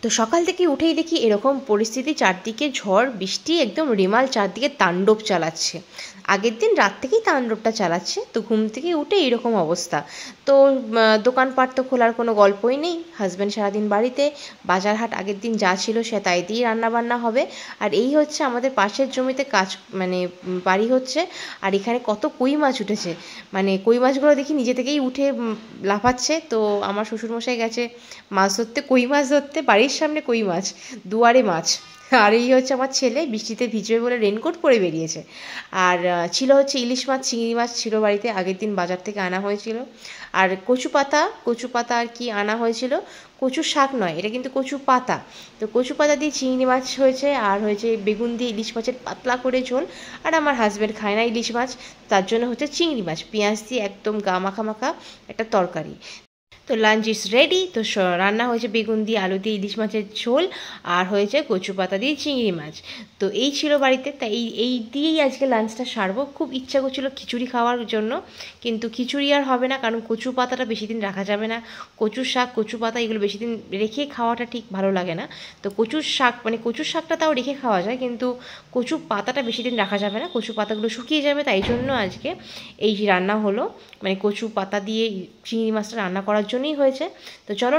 তো সকাল থেকে উঠেই দেখি এরকম পরিস্থিতি, চারদিকে ঝড় বৃষ্টি, একদম রেমাল চারদিকে তাণ্ডব চালাচ্ছে। আগের দিন রাত থেকেই তাণ্ডবটা চালাচ্ছে, তো ঘুম থেকে উঠে এরকম অবস্থা। তো দোকানপাট তো খোলার কোনো গল্পই নেই, হাজব্যান্ড সারাদিন বাড়িতে, বাজার হাট আগের দিন যা ছিল সে তাই দিয়েই রান্নাবান্না হবে। আর এই হচ্ছে আমাদের পাশের জমিতে কাজ, মানে বাড়ি হচ্ছে, আর এখানে কত কই মাছ উঠেছে, মানে কই মাছগুলো দেখি নিজে থেকেই উঠে লাফাচ্ছে। তো আমার শ্বশুরমশাই গেছে মাছ ধরতে, কই মাছ ধরতে, বাড়ির সামনে কই মাছ, দুয়ারে মাছ। আর এই হচ্ছে আমার ছেলে বৃষ্টিতে ভিজবে বলে রেনকোট পরে বেরিয়েছে। আর ছিল হচ্ছে ইলিশ মাছ, চিংড়ি মাছ ছিল বাড়িতে, আগের দিন বাজার থেকে আনা হয়েছিল। আর কচু পাতা আর কি আনা হয়েছিল, কচু শাক নয় এটা, কিন্তু কচু পাতা। তো কচু পাতা দিয়ে চিংড়ি মাছ হয়েছে, আর হয়েছে বেগুন দিয়ে ইলিশ মাছের পাতলা করে ঝোল। আর আমার হাজব্যান্ড খায় না ইলিশ মাছ, তার জন্য হচ্ছে চিংড়ি মাছ পেঁয়াজ দিয়ে একদম গা মাখা মাখা একটা তরকারি। তো লাঞ্চ ইজ রেডি। তো রান্না হয়েছে বেগুন দিয়ে আলু দিয়ে ইলিশ মাছের ঝোল, আর হয়েছে কচু পাতা দিয়ে চিংড়ি মাছ। তো এই ছিল বাড়িতে, তাই এই দিয়েই আজকে লাঞ্চটা সারবো। খুব ইচ্ছা করছিল খিচুড়ি খাওয়ার জন্য, কিন্তু খিচুড়ি আর হবে না, কারণ কচু পাতাটা বেশি দিন রাখা যাবে না। কচুর শাক, কচু পাতা এগুলো বেশি দিন রেখে খাওয়াটা ঠিক ভালো লাগে না। তো কচুর শাক, মানে কচুর শাকটা তাও রেখে খাওয়া যায়, কিন্তু কচু পাতাটা বেশি দিন রাখা যাবে না, কচু পাতাগুলো শুকিয়ে যাবে। তাই জন্য আজকে এই রান্না হলো, মানে কচু পাতা দিয়ে চিংড়ি মাছটা রান্না করার জন্যই হয়েছে। তো চলো